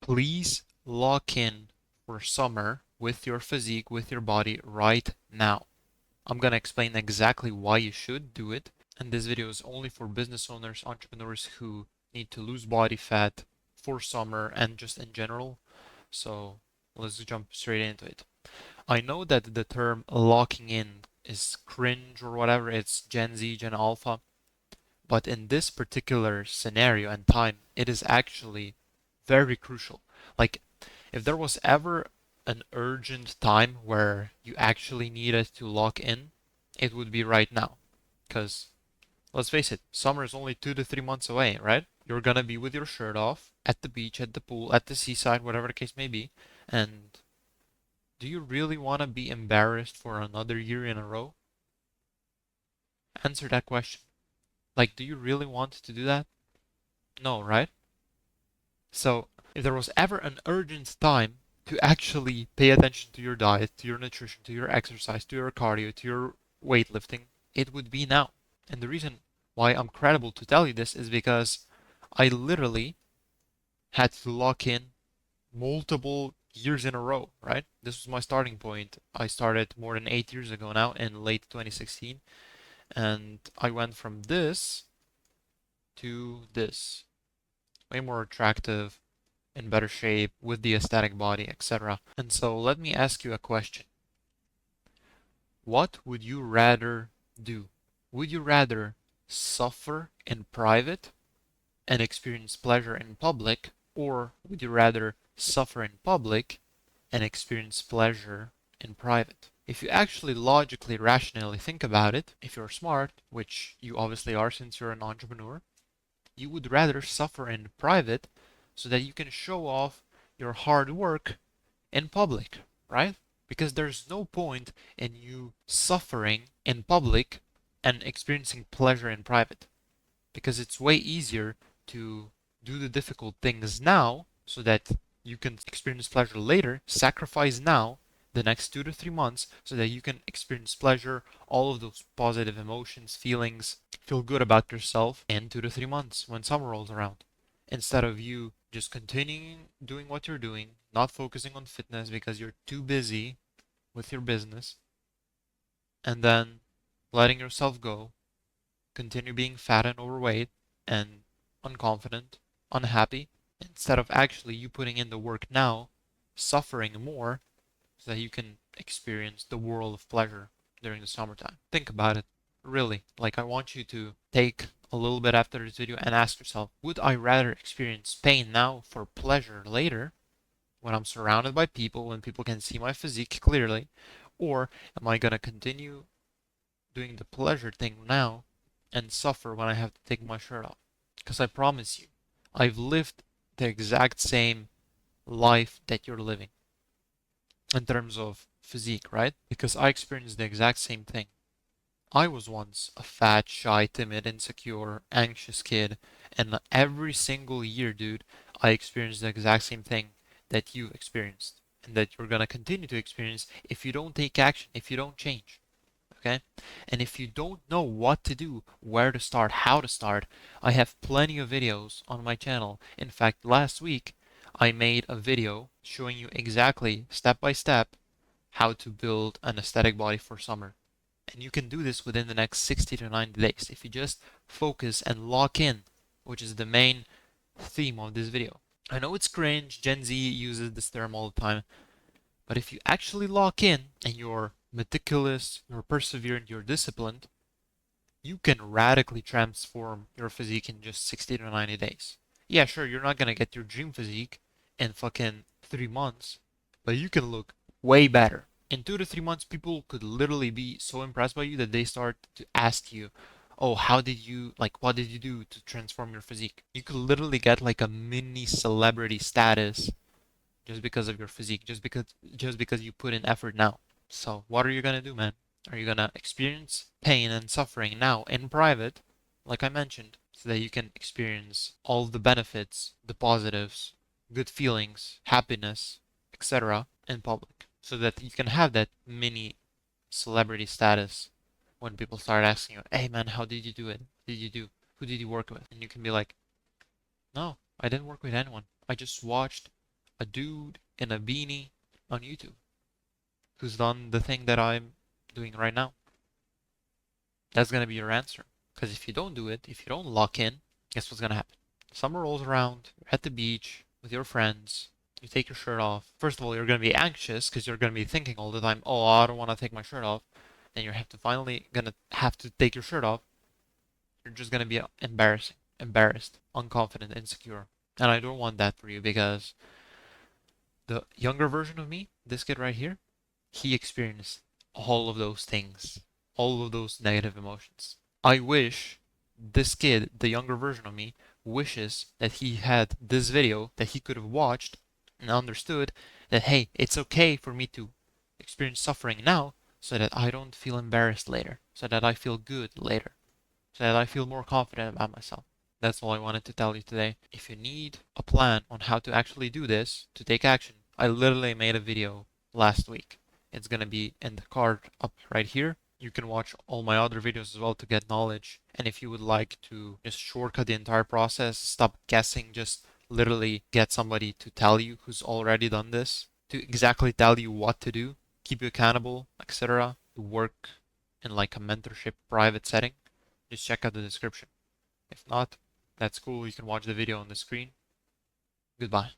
Please lock in for summer with your physique, with your body right now. I'm gonna explain exactly why you should do it. And this video is only for business owners, entrepreneurs who need to lose body fat for summer and just in general. So let's jump straight into it. I know that the term locking in is cringe or whatever, it's Gen Z, Gen Alpha, but in this particular scenario and time, it is actually very crucial. Like, if there was ever an urgent time where you actually needed to lock in, it would be right now. Because, let's face it, summer is only 2 to 3 months away, right? You're gonna be with your shirt off at the beach, at the pool, at the seaside, whatever the case may be. And do you really want to be embarrassed for another year in a row? Answer that question. Like, do you really want to do that? No, right? So, if there was ever an urgent time to actually pay attention to your diet, to your nutrition, to your exercise, to your cardio, to your weightlifting, it would be now. And the reason why I'm credible to tell you this is because I literally had to lock in multiple years in a row, right? This was my starting point. I started more than 8 years ago now in late 2016, and I went from this to this. Way more attractive, in better shape, with the aesthetic body, etc. And so let me ask you a question. What would you rather do? Would you rather suffer in private and experience pleasure in public, or would you rather suffer in public and experience pleasure in private? If you actually logically, rationally think about it, if you're smart, which you obviously are since you're an entrepreneur, you would rather suffer in private so that you can show off your hard work in public, right? Because there's no point in you suffering in public and experiencing pleasure in private. Because it's way easier to do the difficult things now so that you can experience pleasure later, sacrifice now the next 2 to 3 months so that you can experience pleasure, all of those positive emotions, feelings, feel good about yourself in 2 to 3 months when summer rolls around. Instead of you just continuing doing what you're doing, not focusing on fitness because you're too busy with your business, and then letting yourself go, continue being fat and overweight and unconfident, unhappy, instead of actually you putting in the work now, suffering more so that you can experience the world of pleasure during the summertime. Think about it. Really. Like, I want you to take a little bit after this video and ask yourself, would I rather experience pain now for pleasure later when I'm surrounded by people, when people can see my physique clearly, or am I going to continue doing the pleasure thing now and suffer when I have to take my shirt off? Because I promise you, I've lived the exact same life that you're living in terms of physique, right? Because I experienced the exact same thing. I was once a fat, shy, timid, insecure, anxious kid, and every single year, dude, I experienced the exact same thing that you experienced and that you're gonna continue to experience if you don't take action, if you don't change. Okay? And if you don't know what to do, where to start, how to start, I have plenty of videos on my channel. In fact, last week I made a video showing you exactly step by step how to build an aesthetic body for summer. And you can do this within the next 60 to 90 days if you just focus and lock in, which is the main theme of this video. I know it's cringe, Gen Z uses this term all the time, but if you actually lock in and you're meticulous, you're perseverant, you're disciplined, you can radically transform your physique in just 60 to 90 days. Yeah, sure, you're not gonna get your dream physique in fucking 3 months, but you can look way better. In 2 to 3 months, people could literally be so impressed by you that they start to ask you, oh, how did you, like, what did you do to transform your physique? You could literally get like a mini celebrity status just because of your physique, just because you put in effort now. So what are you gonna do, man? Are you gonna experience pain and suffering now in private, like I mentioned, so that you can experience all the benefits, the positives, good feelings, happiness, etc. in public, so that you can have that mini celebrity status when people start asking you, "Hey, man, how did you do it? What did you do? Who did you work with?" And you can be like, "No, I didn't work with anyone. I just watched a dude in a beanie on YouTube who's done the thing that I'm doing right now. That's going to be your answer. Because if you don't do it, if you don't lock in, guess what's going to happen? Summer rolls around, you're at the beach with your friends, you take your shirt off. First of all, you're going to be anxious because you're going to be thinking all the time, oh, I don't want to take my shirt off. Then you're going to have to take your shirt off. You're just going to be embarrassed, unconfident, insecure. And I don't want that for you because the younger version of me, this kid right here, he experienced all of those things, all of those negative emotions. I wish this kid, the younger version of me, wishes that he had this video that he could have watched and understood that, hey, it's okay for me to experience suffering now so that I don't feel embarrassed later, so that I feel good later, so that I feel more confident about myself. That's all I wanted to tell you today. If you need a plan on how to actually do this, to take action, I literally made a video last week. It's going to be in the card up right here. You can watch all my other videos as well to get knowledge. And if you would like to just shortcut the entire process, stop guessing, just literally get somebody to tell you who's already done this, to exactly tell you what to do, keep you accountable, etc., to work in like a mentorship private setting, just check out the description. If not, that's cool. You can watch the video on the screen. Goodbye.